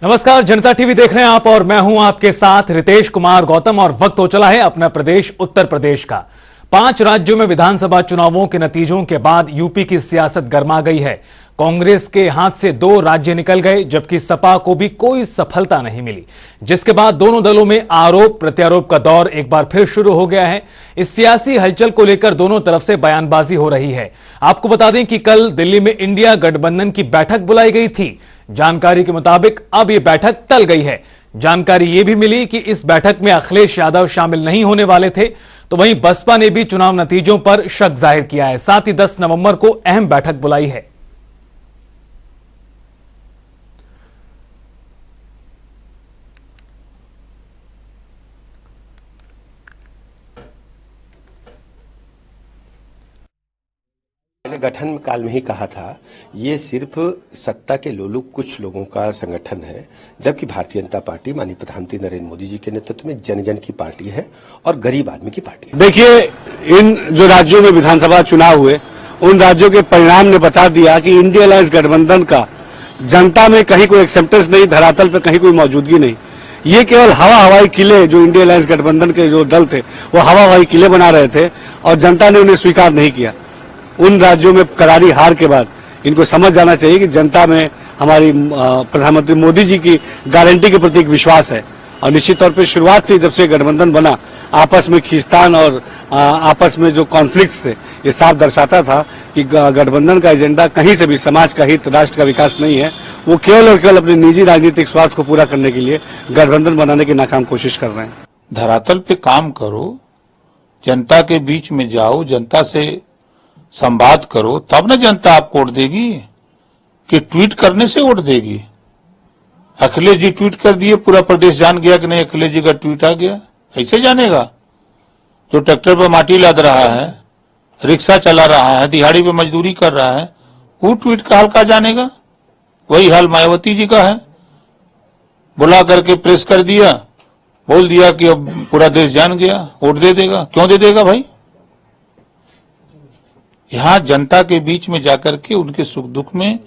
नमस्कार, जनता टीवी देख रहे हैं आप और मैं हूं आपके साथ रितेश कुमार गौतम। और वक्त हो चला है अपना प्रदेश उत्तर प्रदेश का। 5 राज्यों में विधानसभा चुनावों के नतीजों के बाद यूपी की सियासत गर्मा गई है। कांग्रेस के हाथ से 2 राज्य निकल गए, जबकि सपा को भी कोई सफलता नहीं मिली, जिसके बाद दोनों दलों में आरोप प्रत्यारोप का दौर एक बार फिर शुरू हो गया है। इस सियासी हलचल को लेकर दोनों तरफ से बयानबाजी हो रही है। आपको बता दें कि कल दिल्ली में इंडिया गठबंधन की बैठक बुलाई गई थी। जानकारी के मुताबिक अब यह बैठक टल गई है। जानकारी यह भी मिली कि इस बैठक में अखिलेश यादव शामिल नहीं होने वाले थे। तो वहीं बसपा ने भी चुनाव नतीजों पर शक जाहिर किया है। साथ ही 10 नवंबर को अहम बैठक बुलाई है। मैंने गठन काल में ही कहा था, ये सिर्फ सत्ता के लोलुप कुछ लोगों का संगठन है, जबकि भारतीय जनता पार्टी माननीय प्रधानमंत्री नरेंद्र मोदी जी के नेतृत्व में जन जन की पार्टी है और गरीब आदमी की पार्टी है। देखिए, इन जो राज्यों में विधानसभा चुनाव हुए, उन राज्यों के परिणाम ने बता दिया कि इंडिया अलायंस गठबंधन का जनता में कहीं कोई एक्सेप्टेंस नहीं, धरातल पर कहीं कोई मौजूदगी नहीं। ये केवल हवाई किले, जो इंडिया अलायंस गठबंधन के जो दल थे वो हवाई किले बना रहे थे और जनता ने उन्हें स्वीकार नहीं किया। उन राज्यों में करारी हार के बाद इनको समझ जाना चाहिए कि जनता में हमारी प्रधानमंत्री मोदी जी की गारंटी के प्रति एक विश्वास है। और निश्चित तौर पे शुरुआत से जब से गठबंधन बना, आपस में खींचतान और आपस में जो कॉन्फ्लिक्ट्स थे, ये साफ दर्शाता था कि गठबंधन का एजेंडा कहीं से भी समाज का हित, राष्ट्र का विकास नहीं है। वो केवल और केवल अपने निजी राजनीतिक स्वार्थ को पूरा करने के लिए गठबंधन बनाने की नाकाम कोशिश कर रहे हैं। धरातल पे काम करो, जनता के बीच में जाओ, जनता से संवाद करो, तब ना जनता आपको वोट देगी। कि ट्वीट करने से वोट देगी। अखिलेश जी ट्वीट कर दिए, पूरा प्रदेश जान गया कि नहीं अखिलेश जी का ट्वीट आ गया, ऐसे जानेगा। जो ट्रैक्टर पर माटी लाद रहा है, रिक्शा चला रहा है, दिहाड़ी पे मजदूरी कर रहा है, वो ट्वीट का हाल का जानेगा। वही हाल मायावती जी का है। बुला करके प्रेस कर दिया, बोल दिया कि अब पूरा देश जान गया, वोट दे देगा। क्यों दे देगा भाई? यहाँ जनता के बीच में जाकर के उनके सुख दुख में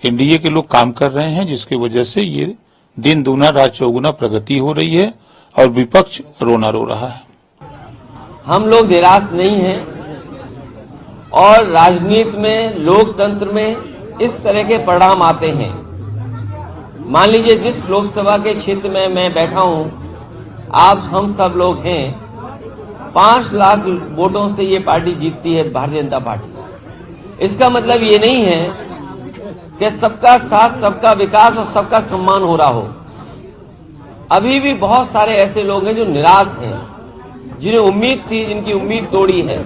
एनडीए के लोग काम कर रहे हैं, जिसकी वजह से ये दिन दूना रात चौगुना प्रगति हो रही है और विपक्ष रोना रो रहा है। हम लोग निराश नहीं हैं और राजनीति में, लोकतंत्र में इस तरह के परिणाम आते हैं। मान लीजिए जिस लोकसभा के क्षेत्र में मैं बैठा हूं, आप हम सब लोग हैं, 5 लाख वोटों से ये पार्टी जीतती है, भारतीय जनता पार्टी। इसका मतलब ये नहीं है कि सबका साथ, सबका विकास और सबका सम्मान हो रहा हो। अभी भी बहुत सारे ऐसे लोग हैं जो निराश हैं, जिन्हें उम्मीद थी, जिनकी उम्मीद तोड़ी है।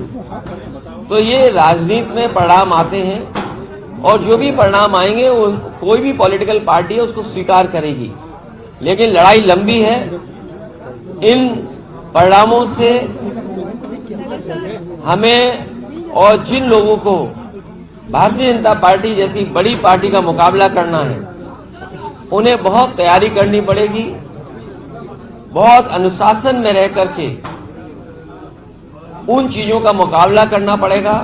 तो ये राजनीति में परिणाम आते हैं और जो भी परिणाम आएंगे वो कोई भी पॉलिटिकल पार्टी है उसको स्वीकार करेगी। लेकिन लड़ाई लंबी है। इन परिणामों से हमें और जिन लोगों को भारतीय जनता पार्टी जैसी बड़ी पार्टी का मुकाबला करना है, उन्हें बहुत तैयारी करनी पड़ेगी, बहुत अनुशासन में रह करके उन चीजों का मुकाबला करना पड़ेगा।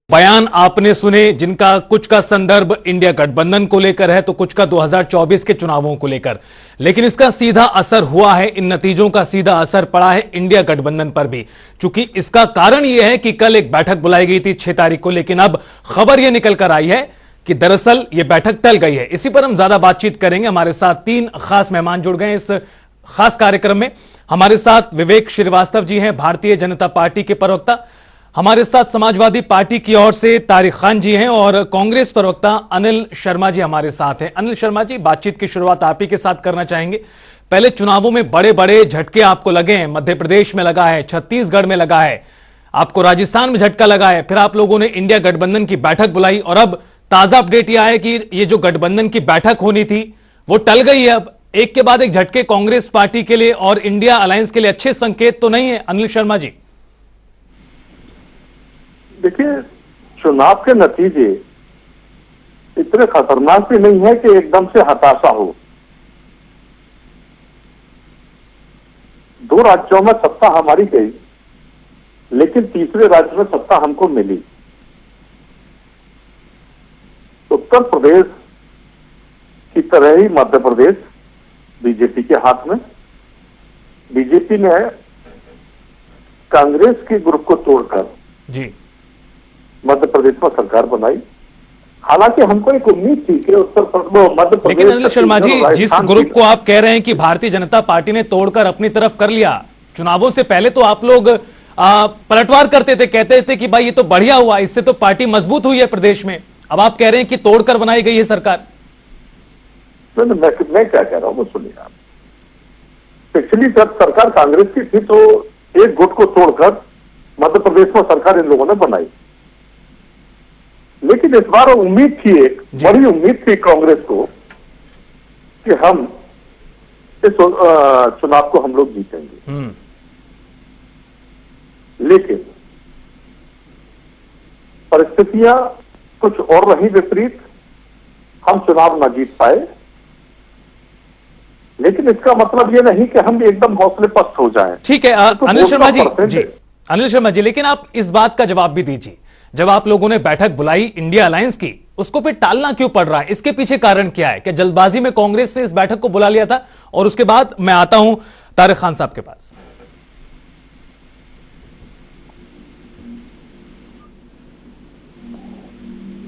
बयान आपने सुने, जिनका कुछ का संदर्भ इंडिया गठबंधन को लेकर है तो कुछ का 2024 के चुनावों को लेकर। लेकिन इसका सीधा असर हुआ है, इन नतीजों का सीधा असर पड़ा है इंडिया गठबंधन पर भी। चूंकि इसका कारण यह है कि कल एक बैठक बुलाई गई थी 6 तारीख को, लेकिन अब खबर यह निकल कर आई है कि दरअसल यह बैठक टल गई है। इसी पर हम ज्यादा बातचीत करेंगे। हमारे साथ 3 खास मेहमान जुड़ गए इस खास कार्यक्रम में। हमारे साथ विवेक श्रीवास्तव जी हैं, भारतीय जनता पार्टी के प्रवक्ता। हमारे साथ समाजवादी पार्टी की ओर से तारिक खान जी हैं और कांग्रेस प्रवक्ता अनिल शर्मा जी हमारे साथ हैं। अनिल शर्मा जी, बातचीत की शुरुआत आप ही के साथ करना चाहेंगे। पहले चुनावों में बड़े बड़े झटके आपको लगे हैं। मध्य प्रदेश में लगा है, छत्तीसगढ़ में लगा है, आपको राजस्थान में झटका लगा है, फिर आप लोगों ने इंडिया गठबंधन की बैठक बुलाई और अब ताजा अपडेट यह है कि ये जो गठबंधन की बैठक होनी थी वो टल गई है। अब एक के बाद एक झटके कांग्रेस पार्टी के लिए और इंडिया अलायंस के लिए अच्छे संकेत तो नहीं है। अनिल शर्मा जी, देखिए, चुनाव के नतीजे इतने खतरनाक भी नहीं है कि एकदम से हताशा हो। 2 राज्यों में सत्ता हमारी गई, लेकिन तीसरे राज्य में सत्ता हमको मिली। उत्तर प्रदेश की तरह ही मध्य प्रदेश बीजेपी के हाथ में। बीजेपी ने कांग्रेस के ग्रुप को तोड़कर जी, मध्य प्रदेश में सरकार बनाई। हालांकि हमको एक उम्मीद थी कि मध्य प्रदेश, लेकिन अनिल शर्मा जी, छत्तीसगढ़, जिस राजस्थान ग्रुप को आप कह रहे हैं कि भारतीय जनता पार्टी ने तोड़कर अपनी तरफ कर लिया, चुनावों से पहले तो आप लोग पलटवार करते थे, कहते थे कि भाई ये तो बढ़िया हुआ, इससे तो पार्टी मजबूत हुई है प्रदेश में। अब आप कह रहे हैं कि तोड़कर बनाई गई है सरकार। मैं क्या कह रहा हूं वो सुनिए आप। पिछली जब सरकार कांग्रेस की थी तो एक गुट को तोड़कर मध्य प्रदेश में सरकार इन लोगों ने बनाई, लेकिन इस बार उम्मीद थी, एक बड़ी उम्मीद थी कांग्रेस को कि हम इस चुनाव को हम लोग जीतेंगे। लेकिन परिस्थितियां कुछ और रही विपरीत, हम चुनाव न जीत पाए। लेकिन इसका मतलब यह नहीं कि हम एकदम हौसले पस्त हो जाएं। ठीक है अनिल शर्मा जी, जी अनिल शर्मा जी, लेकिन आप इस बात का जवाब भी दीजिए, जब आप लोगों ने बैठक बुलाई इंडिया अलायंस की, उसको फिर टालना क्यों पड़ रहा है? इसके पीछे कारण क्या है? क्या जल्दबाजी में कांग्रेस ने इस बैठक को बुला लिया था? और उसके बाद मैं आता हूं तारिक खान साहब के पास।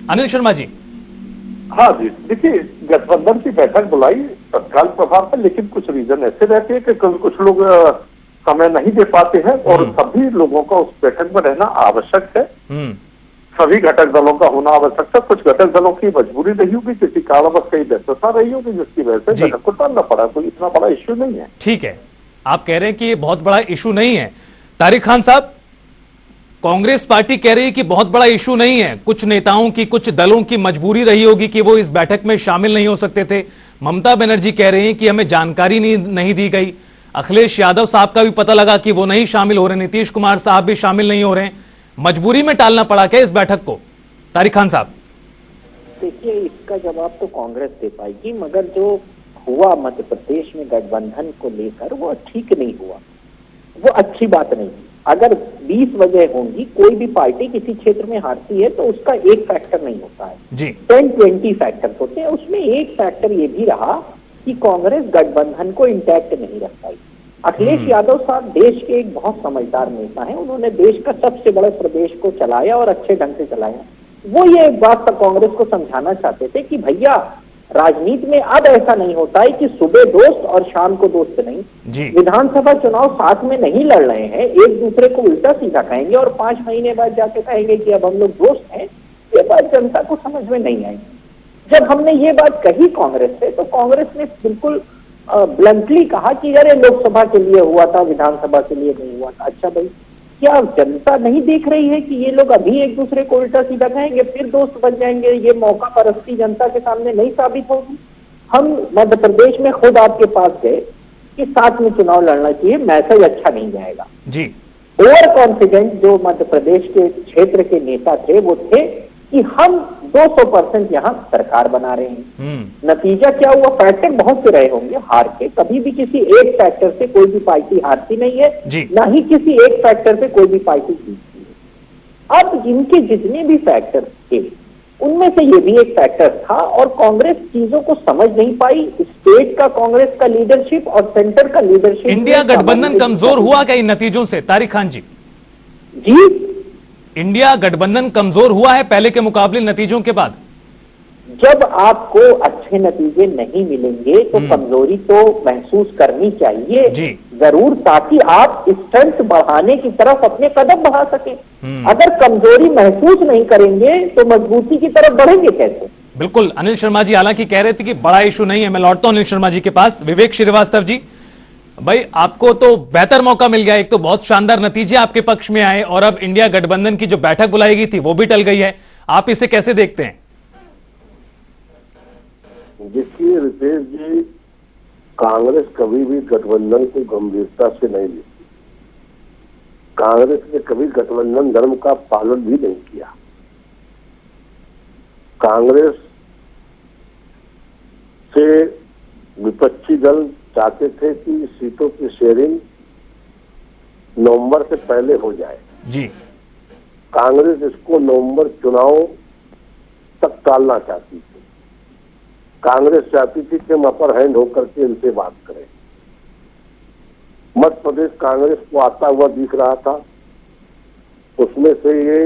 अनिल शर्मा जी। हाँ जी, देखिए गठबंधन की बैठक बुलाई तत्काल प्रभाव पर, लेकिन कुछ रीजन ऐसे रहते हैं कि कुछ लोग समय नहीं दे पाते हैं और सभी लोगों का उस बैठक में रहना आवश्यक है। सभी घटक दलों का होना आवश्यक है। कुछ घटक दलों की मजबूरी रही होगी, किसी कारणवश कहीं व्यस्तता रही होगी, जिसकी वजह से बैठक को टालना पड़ा। कोई इतना बड़ा इश्यू नहीं है। ठीक है, आप कह रहे हैं कि ये बहुत बड़ा इशू नहीं है। तारिक खान साहब, कांग्रेस पार्टी कह रही है कि बहुत बड़ा इशू नहीं है, कुछ नेताओं की, कुछ दलों की मजबूरी रही होगी कि वो इस बैठक में शामिल नहीं हो सकते थे। ममता बनर्जी कह रही हैं कि हमें जानकारी नहीं दी गई। अखिलेश यादव साहब का भी पता लगा कि वो नहीं शामिल हो रहे, नीतीश कुमार साहब भी शामिल नहीं हो रहे हैं। मजबूरी में टालना पड़ा क्या इस बैठक को? तारिक खान साहब। देखिए, इसका जवाब तो कांग्रेस दे पाएगी, मगर जो हुआ मध्य प्रदेश में गठबंधन को लेकर वो ठीक नहीं हुआ, वो अच्छी बात नहीं। अगर 20 वजह होंगी, कोई भी पार्टी किसी क्षेत्र में हारती है तो उसका एक फैक्टर नहीं होता है जी, 10-20 फैक्टर होते हैं। उसमें एक फैक्टर ये भी रहा कि कांग्रेस गठबंधन को इंटैक्ट नहीं रख पाई। अखिलेश यादव साहब देश के एक बहुत समझदार नेता हैं, उन्होंने देश का सबसे बड़े प्रदेश को चलाया और अच्छे ढंग से चलाया। वो ये एक बात कांग्रेस को समझाना चाहते थे कि भैया, राजनीति में अब ऐसा नहीं होता है कि सुबह दोस्त और शाम को दोस्त नहीं। विधानसभा चुनाव साथ में नहीं लड़ रहे हैं, एक दूसरे को उल्टा सीधा कहेंगे और 5 महीने बाद जाके कहेंगे कि अब हम लोग दोस्त हैं। ये बात जनता को समझ में नहीं आई। जब हमने ये बात कही कांग्रेस से, तो कांग्रेस ने बिल्कुल ब्लंटली कहा कि अरे लोकसभा के लिए हुआ था, विधानसभा के लिए नहीं हुआ था। अच्छा भाई, क्या जनता नहीं देख रही है कि ये लोग अभी एक दूसरे को उल्टा सीधा कहेंगे फिर दोस्त बन जाएंगे? ये मौका परस्ती जनता के सामने नहीं साबित होगी। हम मध्य प्रदेश में खुद आपके पास गए कि साथ में चुनाव लड़ना चाहिए, मैसेज अच्छा नहीं जाएगा जी। ओवर कॉन्फिडेंट जो मध्य प्रदेश के क्षेत्र के नेता थे वो थे कि हम 200% यहाँ सरकार बना रहे हैं। नतीजा क्या हुआ? फैक्टर बहुत से रहे होंगे हार के, कभी भी किसी एक फैक्टर से कोई भी पार्टी हारती नहीं है, ना ही किसी एक फैक्टर से कोई भी पार्टी जीतती है। अब इनके जितने भी फैक्टर थे उनमें से ये भी एक फैक्टर था और कांग्रेस चीजों को समझ नहीं पाई। स्टेट का कांग्रेस का लीडरशिप और सेंटर का लीडरशिप, इंडिया गठबंधन कमजोर हुआ क्या इन नतीजों से? तारिक खान जी, इंडिया गठबंधन कमजोर हुआ है पहले के मुकाबले नतीजों के बाद? जब आपको अच्छे नतीजे नहीं मिलेंगे तो कमजोरी तो महसूस करनी चाहिए जरूर, ताकि आप स्ट्रेंथ बढ़ाने की तरफ अपने कदम बढ़ा सकें। अगर कमजोरी महसूस नहीं करेंगे तो मजबूती की तरफ बढ़ेंगे कैसे? बिल्कुल। अनिल शर्मा जी हालांकि कह रहे थे कि बड़ा इशू नहीं है। मैं लौटता हूं अनिल शर्मा जी के पास। विवेक श्रीवास्तव जी, भाई आपको तो बेहतर मौका मिल गया, एक तो बहुत शानदार नतीजे आपके पक्ष में आए और अब इंडिया गठबंधन की जो बैठक बुलाई गई थी वो भी टल गई है, आप इसे कैसे देखते हैं? देखिए रितेश जी, कांग्रेस कभी भी गठबंधन को गंभीरता से नहीं लेती। कांग्रेस ने कभी गठबंधन धर्म का पालन भी नहीं किया। कांग्रेस से विपक्षी दल चाहते थे कि सीटों की शेयरिंग नवंबर से पहले हो जाए। जी। कांग्रेस इसको नवंबर चुनाव तक टालना चाहती थी। कांग्रेस चाहती थी कि हम अपर हैंड होकर के इनसे बात करें। मध्य प्रदेश कांग्रेस को आता हुआ दिख रहा था, उसमें से ये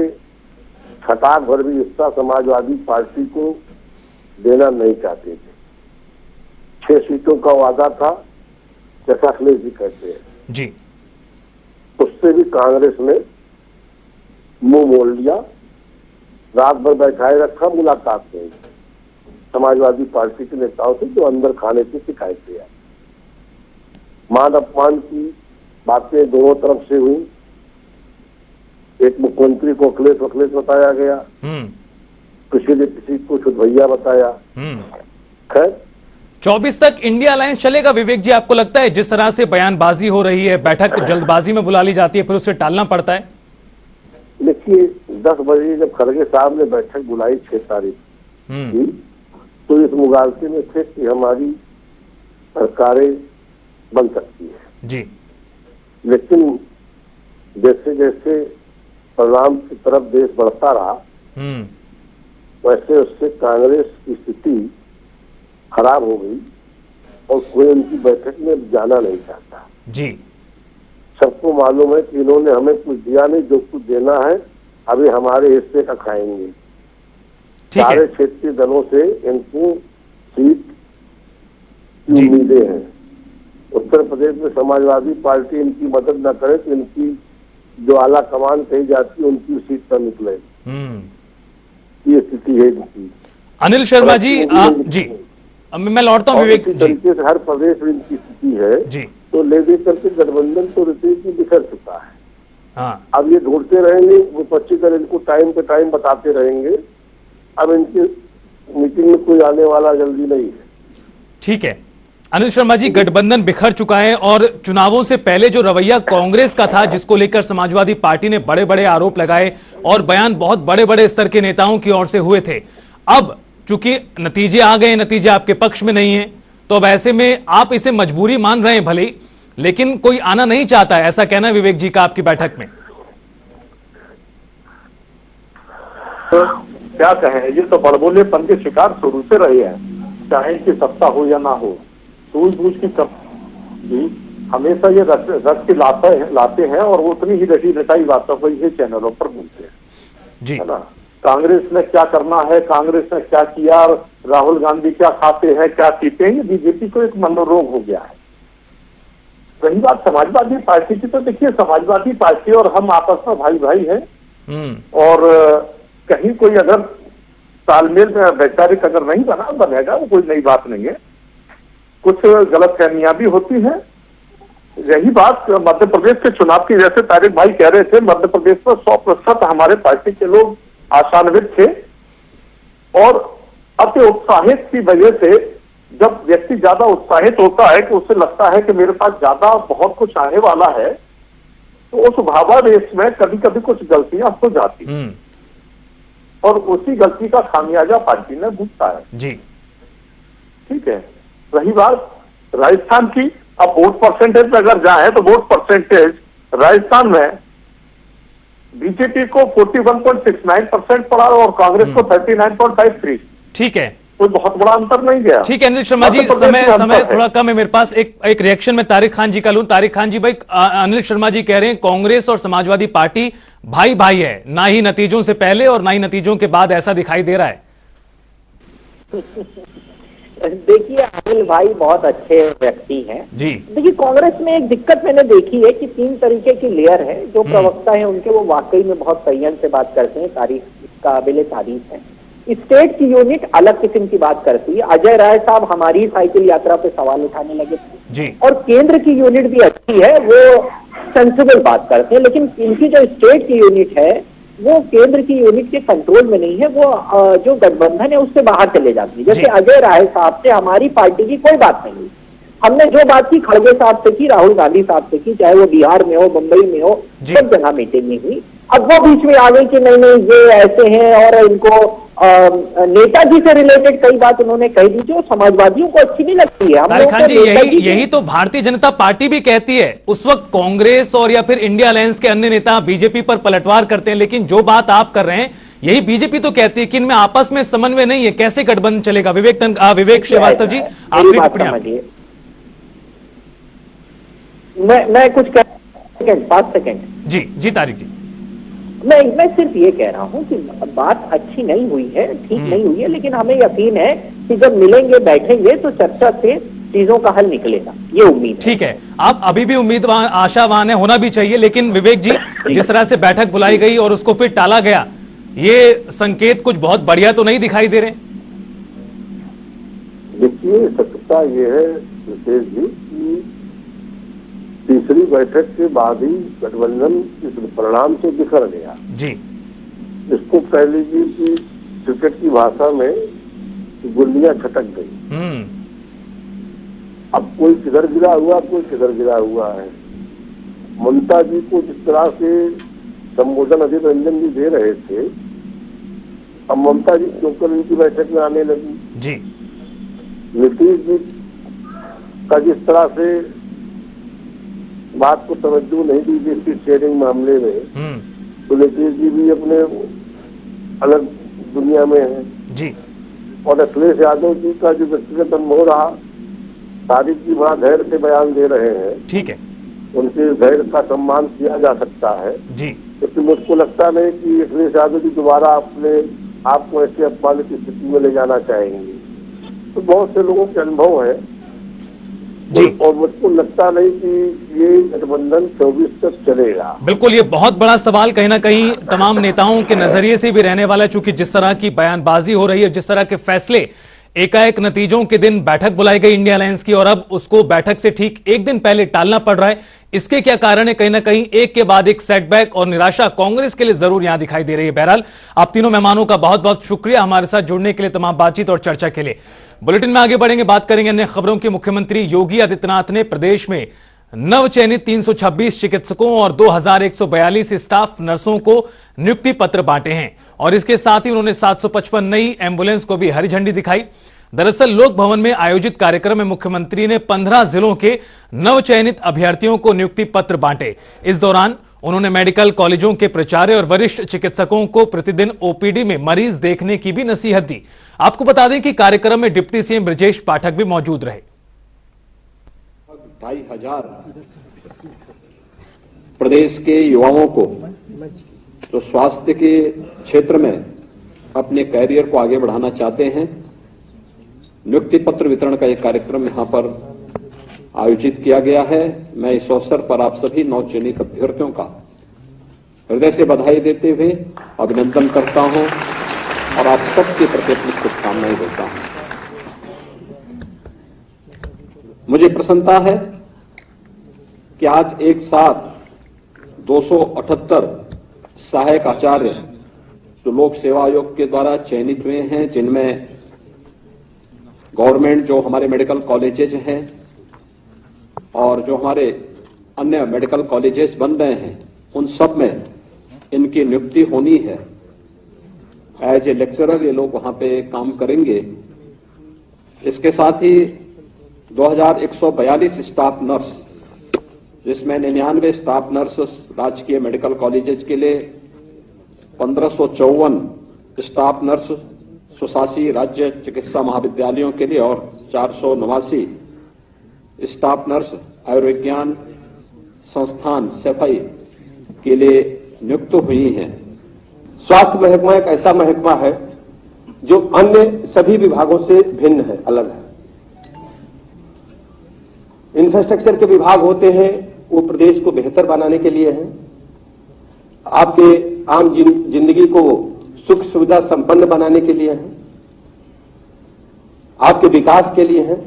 छटाक भर भी हिस्सा समाजवादी पार्टी को देना नहीं चाहते थे। 6 सीटों का वादा था, जैसा अखिलेश जी कहते हैं। जी। उससे भी कांग्रेस ने मुंह मोड़ लिया, रात भर बैठाए रखा, मुलाकात नहीं समाजवादी पार्टी के नेताओं से, जो अंदर खाने की शिकायतें आई। मान अपमान की बातें दोनों तरफ से हुई। एक मुख्यमंत्री को अखिलेश बताया गया, किसी ने किसी को छुटभैया बताया। खैर 24 तक इंडिया अलायंस चलेगा विवेक जी, आपको लगता है जिस तरह से बयानबाजी हो रही है, बैठक जल्दबाजी में बुला ली जाती है, फिर उसे टालना पड़ता है? देखिए 10 बजे जब खड़गे साहब ने बैठक बुलाई 6 तारीख की, तो इस मुगालते में थे कि हमारी सरकारें बन सकती है जी। लेकिन जैसे जैसे परिणाम की तरफ देश बढ़ता रहा, वैसे उससे कांग्रेस की स्थिति खराब हो गई और कोई उनकी बैठक में जाना नहीं चाहता। जी। सबको मालूम है कि इन्होंने हमें कुछ दिया नहीं, जो कुछ देना है अभी हमारे हिस्से का खाएंगे। सारे क्षेत्रीय दलों से इनको सीट की उम्मीदें हैं। उत्तर प्रदेश में समाजवादी पार्टी इनकी मदद न करे तो इनकी जो आला कमान कही जाती है उनकी सीट पर निकले, ये स्थिति है इनकी। अनिल शर्मा जी, जी मैं लौटता हूँ विवेक जी। तरीके से हर प्रदेश में इनकी स्थिति है जी। तो ले दे करके गठबंधन तो रितेश जी बिखर चुका है। हाँ। अब ये ढूंढते रहेंगे, विपक्षी दल इनको टाइम पे टाइम बताते रहेंगे। अब इनकी मीटिंग में कोई आने वाला जल्दी नहीं है। ठीक है अनिल शर्मा जी, गठबंधन बिखर चुका है और चुनावों से पहले जो रवैया कांग्रेस का था, जिसको लेकर समाजवादी पार्टी ने बड़े बड़े आरोप लगाए और बयान बहुत बड़े बड़े स्तर के नेताओं की ओर से हुए थे, अब चूंकि नतीजे आ गए, नतीजे आपके पक्ष में नहीं है, तो अब ऐसे में आप इसे मजबूरी मान रहे हैं भले, लेकिन कोई आना नहीं चाहता है, ऐसा कहना है विवेक जी का आपकी बैठक में? तो क्या कहें, ये तो बड़बोलेपन के शिकार शुरू से रहे हैं, चाहे इनकी सत्ता हो या ना हो। सूझबूझ की कमी हमेशा ये रच के लाते हैं और उतनी ही रटी रटाई बातों को ये चैनलों पर बोलते हैं जी। है ना। कांग्रेस ने क्या करना है, कांग्रेस ने क्या किया, राहुल गांधी क्या खाते हैं क्या पीते हैं, ये बीजेपी को एक मनोरोग हो गया है। रही बात समाजवादी पार्टी की, तो देखिए समाजवादी पार्टी और हम आपस में भाई भाई हैं और कहीं कोई अगर तालमेल में वैचारिक अगर नहीं बनेगा वो कोई नई बात नहीं है। कुछ गलतफहमियां भी होती हैं। यही बात मध्य प्रदेश के चुनाव की, जैसे तारिक भाई कह रहे थे, मध्य प्रदेश में 100% हमारे पार्टी के लोग आशान्वित थे और अति उत्साहित की वजह से, जब व्यक्ति ज्यादा उत्साहित होता है कि उसे लगता है कि मेरे पास ज्यादा बहुत कुछ आने वाला है, तो उस भावावेश में कभी कभी कुछ गलतियां हो जाती और उसी गलती का खामियाजा पार्टी ने भुगता है जी। ठीक है। रही बात राजस्थान की, अब वोट परसेंटेज पे अगर जाए तो वोट परसेंटेज राजस्थान में बीजेपी को 41.69% पड़ा और कांग्रेस को 39.53। ठीक है, कोई बहुत बड़ा अंतर नहीं गया। ठीक है अनिल शर्मा जी, समय थोड़ा कम है मेरे पास। एक रिएक्शन में तारिक खान जी का लूं। तारिक खान जी, भाई अनिल शर्मा जी कह रहे हैं कांग्रेस और समाजवादी पार्टी भाई भाई है, ना ही नतीजों से पहले और ना ही नतीजों के बाद ऐसा दिखाई दे रहा है। देखिए अनिल भाई बहुत अच्छे व्यक्ति हैं जी। देखिए कांग्रेस में एक दिक्कत मैंने देखी है कि 3 तरीके की लेयर है। जो प्रवक्ता है उनके, वो वाकई में बहुत संयम से बात करते हैं, काबिले तारीफ है। स्टेट की यूनिट अलग किस्म की बात करती है। अजय राय साहब हमारी साइकिल यात्रा पे सवाल उठाने लगे थे जी। और केंद्र की यूनिट भी अच्छी है, वो सेंसिबल बात करते हैं, लेकिन इनकी जो स्टेट की यूनिट है वो केंद्र की यूनिट के कंट्रोल में नहीं है, वो जो गठबंधन है उससे बाहर चले जाती है। जैसे अजय राय साहब से हमारी पार्टी की कोई बात नहीं हुई। हमने जो बात की खड़गे साहब से की, राहुल गांधी साहब से की, चाहे वो बिहार में हो, मुंबई में हो, सब जगह मीटिंग नहीं हुई। अब वो बीच में आ गई कि नहीं नहीं ये ऐसे हैं, और इनको नेताजी से रिलेटेड कई बात उन्होंने कह दी जो समाजवादियों को अच्छी नहीं लगती है। हम तारिक लोग खान तो जी, नेताजी यही तो भारतीय जनता पार्टी भी कहती है। उस वक्त कांग्रेस और या फिर इंडिया अलायंस के अन्य नेता बीजेपी पर पलटवार करते हैं, लेकिन जो बात आप कर रहे हैं यही बीजेपी तो कहती है कि इनमें आपस में समन्वय नहीं है, कैसे गठबंधन चलेगा? विवेक श्रीवास्तव जी, आखिरी टिप्पणी आपकी। मैं कुछ 5 सेकंड। जी तारिक जी, मैं सिर्फ ये कह रहा हूं कि बात अच्छी नहीं हुई है, ठीक नहीं हुई है, लेकिन हमें यकीन है कि जब मिलेंगे बैठेंगे तो चर्चा से चीजों का हल निकलेगा, ये उम्मीद है। ठीक है, आप अभी भी उम्मीदवार आशावान है, होना भी चाहिए। लेकिन विवेक जी, जिस तरह से बैठक बुलाई गई और उसको फिर टाला गया, ये संकेत कुछ बहुत बढ़िया तो नहीं दिखाई दे रहे। देखिए, सत्यता ये है विशेष जी कि तीसरी बैठक के बाद ही गठबंधन इस परिणाम से बिखर गया जी। इसको कह लीजिए कि क्रिकेट की भाषा में गुल्लियां छटक गई। अब कोई किधर गिरा हुआ, कोई किधर गिरा हुआ है। ममता जी को जिस तरह से संबोधन अधीर रंजन जी दे रहे थे, अब ममता जी क्योंकि इनकी बैठक में आने लगी जी। नीतीश जी का जिस तरह से बात को तवज्जो नहीं दी गई सीट शेयरिंग मामले में, तो नीतीश जी भी अपने अलग दुनिया में है जी। और अखिलेश यादव जी का जो व्यक्तिगत अनुभव रहा, तारिक जी बड़ा धैर्य से बयान दे रहे हैं। ठीक है, उनके धैर्य का सम्मान किया जा सकता है जी। क्योंकि मुझको लगता नहीं कि अखिलेश यादव जी दोबारा अपने आपको ऐसे अपमानित की स्थिति में ले जाना चाहेंगे। तो बहुत से लोगों के अनुभव है जी। और मुझको लगता नहीं कि ये गठबंधन 24 तक चलेगा। बिल्कुल, ये बहुत बड़ा सवाल कहीं ना कहीं तमाम नेताओं के नजरिए से भी रहने वाला है, चूंकि जिस तरह की बयानबाजी हो रही है, जिस तरह के फैसले एकाएक नतीजों के दिन बैठक बुलाई गई इंडिया अलायंस की और अब उसको बैठक से ठीक एक दिन पहले टालना पड़ रहा है। इसके क्या कारण है? कहीं ना कहीं एक के बाद एक सेटबैक और निराशा कांग्रेस के लिए जरूर यहां दिखाई दे रही है। बहरहाल, आप तीनों मेहमानों का बहुत बहुत शुक्रिया हमारे साथ जुड़ने के लिए, तमाम बातचीत और चर्चा के लिए। बुलेटिन में आगे बढ़ेंगे, बात करेंगे अन्य खबरों की। मुख्यमंत्री योगी आदित्यनाथ ने प्रदेश में नवचयनित 326 चिकित्सकों और 2142 स्टाफ नर्सों को नियुक्ति पत्र बांटे हैं और इसके साथ ही उन्होंने 755 नई एम्बुलेंस को भी हरी झंडी दिखाई। दरअसल लोक भवन में आयोजित कार्यक्रम में मुख्यमंत्री ने 15 जिलों के नवचयनित अभ्यर्थियों को नियुक्ति पत्र बांटे। इस दौरान उन्होंने मेडिकल कॉलेजों के प्राचार्य और वरिष्ठ चिकित्सकों को प्रतिदिन ओपीडी में मरीज देखने की भी नसीहत दी। आपको बता दें कि कार्यक्रम में डिप्टी सीएम ब्रजेश पाठक भी मौजूद रहे। 2500 प्रदेश के युवाओं को जो स्वास्थ्य के क्षेत्र में अपने कैरियर को आगे बढ़ाना चाहते हैं, नियुक्ति पत्र वितरण का एक कार्यक्रम यहां पर आयोजित किया गया है। मैं इस अवसर पर आप सभी नवचयनित अभ्यर्थियों का हृदय से बधाई देते हुए अभिनंदन करता हूं और आप सबके प्रति अपनी शुभकामनाएं देता हूं। मुझे प्रसन्नता है कि आज एक साथ 278 सहायक आचार्य जो लोक सेवा आयोग के द्वारा चयनित हुए हैं, जिनमें गवर्नमेंट जो हमारे मेडिकल कॉलेजेज हैं और जो हमारे अन्य मेडिकल कॉलेजेस बन रहे हैं, उन सब में इनकी नियुक्ति होनी है। एज ए लेक्चरर ये लोग वहां पे काम करेंगे। इसके साथ ही 2142 स्टाफ नर्स, जिसमें 99 स्टाफ नर्स राजकीय मेडिकल कॉलेजेस के लिए, 1554 स्टाफ नर्स स्वशासी राज्य चिकित्सा महाविद्यालयों के लिए और 489 स्टाफ नर्स आयुर्विज्ञान संस्थान सफाई के लिए नियुक्त हुई हैं। स्वास्थ्य महकमा एक ऐसा महकमा है जो अन्य सभी विभागों से भिन्न है, अलग है। इंफ्रास्ट्रक्चर के विभाग होते हैं, वो प्रदेश को बेहतर बनाने के लिए हैं, आपके आम जिंदगी को सुख सुविधा संपन्न बनाने के लिए हैं, आपके विकास के लिए हैं।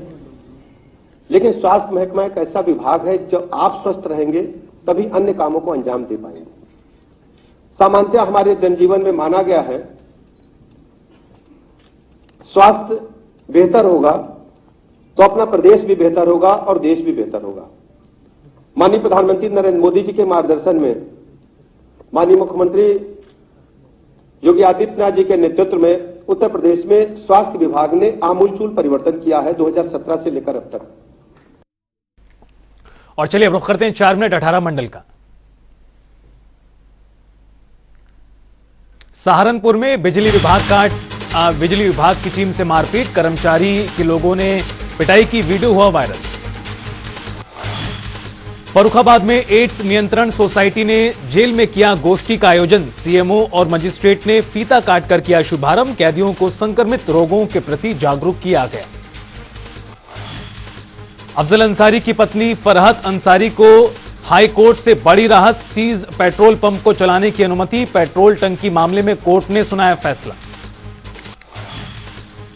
लेकिन स्वास्थ्य महकमा एक ऐसा विभाग है, जब आप स्वस्थ रहेंगे तभी अन्य कामों को अंजाम दे पाएंगे। सामान्यतः हमारे जनजीवन में माना गया है, स्वास्थ्य बेहतर होगा तो अपना प्रदेश भी बेहतर होगा और देश भी बेहतर होगा। माननीय प्रधानमंत्री नरेंद्र मोदी जी के मार्गदर्शन में माननीय मुख्यमंत्री योगी आदित्यनाथ जी के नेतृत्व में उत्तर प्रदेश में स्वास्थ्य विभाग ने आमूलचूल परिवर्तन किया है 2017 से लेकर अब तक। और चलिए अब रुख करते हैं 4 मिनट 18 मंडल का। सहारनपुर में बिजली विभाग की टीम से मारपीट, कर्मचारी के लोगों ने पिटाई की वीडियो हुआ वायरल। फर्रुखाबाद में एड्स नियंत्रण सोसाइटी ने जेल में किया गोष्ठी का आयोजन, सीएमओ और मजिस्ट्रेट ने फीता काटकर किया शुभारंभ, कैदियों को संक्रमित रोगों के प्रति जागरूक किया गया। अफजल अंसारी की पत्नी फरहत अंसारी को हाई कोर्ट से बड़ी राहत, सीज पेट्रोल पंप को चलाने की अनुमति, पेट्रोल टंकी मामले में कोर्ट ने सुनाया फैसला।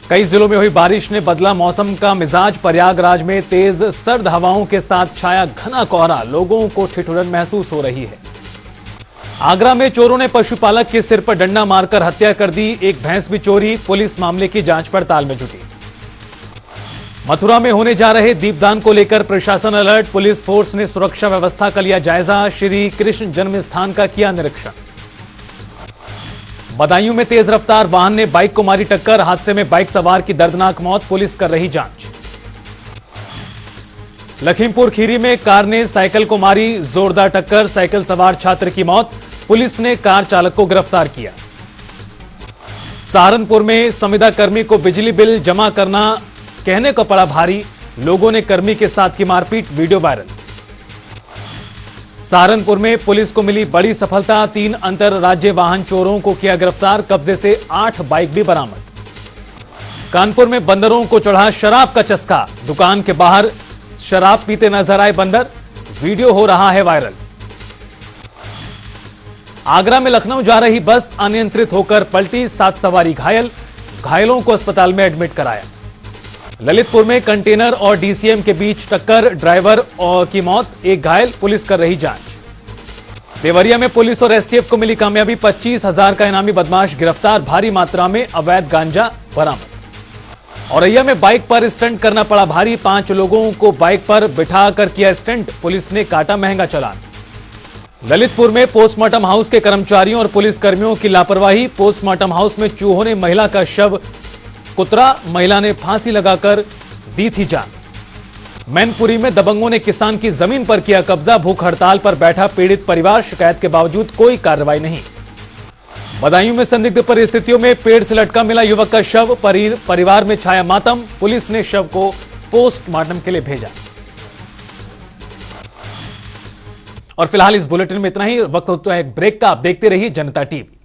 कई जिलों में हुई बारिश ने बदला मौसम का मिजाज, प्रयागराज में तेज सर्द हवाओं के साथ छाया घना कोहरा, लोगों को ठिठुरन महसूस हो रही है। आगरा में चोरों ने पशुपालक के सिर पर डंडा मारकर हत्या कर दी, एक भैंस भी चोरी, पुलिस मामले की जांच पड़ताल में जुटी। मथुरा में होने जा रहे दीपदान को लेकर प्रशासन अलर्ट, पुलिस फोर्स ने सुरक्षा व्यवस्था का लिया जायजा, श्री कृष्ण जन्म स्थान का किया निरीक्षण। बदायूं में तेज रफ्तार वाहन ने बाइक को मारी टक्कर, हादसे में बाइक सवार की दर्दनाक मौत, पुलिस कर रही जांच। लखीमपुर खीरी में कार ने साइकिल को मारी जोरदार टक्कर, साइकिल सवार छात्र की मौत, पुलिस ने कार चालक को गिरफ्तार किया। सहारनपुर में संविदा कर्मी को बिजली बिल जमा करना कहने को पड़ा भारी, लोगों ने कर्मी के साथ की मारपीट, वीडियो वायरल। सहारनपुर में पुलिस को मिली बड़ी सफलता, 3 अंतरराज्यीय वाहन चोरों को किया गिरफ्तार, कब्जे से 8 बाइक भी बरामद। कानपुर में बंदरों को चढ़ा शराब का चस्का, दुकान के बाहर शराब पीते नजर आए बंदर, वीडियो हो रहा है वायरल। आगरा में लखनऊ जा रही बस अनियंत्रित होकर पलटी, 7 सवारी घायल, घायलों को अस्पताल में एडमिट कराया। ललितपुर में कंटेनर और डीसीएम के बीच टक्कर, ड्राइवर की मौत, एक घायल, पुलिस कर रही जांच। देवरिया में पुलिस और एसटीएफ को मिली कामयाबी, 25,000 का इनामी बदमाश गिरफ्तार, भारी मात्रा में अवैध गांजा बरामद। औरैया में बाइक पर स्टंट करना पड़ा भारी, 5 लोगों को बाइक पर बिठाकर किया स्टंट, पुलिस ने काटा महंगा चालान। ललितपुर में पोस्टमार्टम हाउस के कर्मचारियों और पुलिसकर्मियों की लापरवाही, पोस्टमार्टम हाउस में चूहों ने महिला का शव कुतरा, महिला ने फांसी लगाकर दी थी जान। मैनपुरी में दबंगों ने किसान की जमीन पर किया कब्जा, भूख हड़ताल पर बैठा पीड़ित परिवार, शिकायत के बावजूद कोई कार्रवाई नहीं। बदायूं में संदिग्ध परिस्थितियों में पेड़ से लटका मिला युवक का शव, परिवार में छाया मातम, पुलिस ने शव को पोस्टमार्टम के लिए भेजा। और फिलहाल इस बुलेटिन में इतना ही, वक्त होता है एक ब्रेक का, आप देखते रहिए जनता टीवी।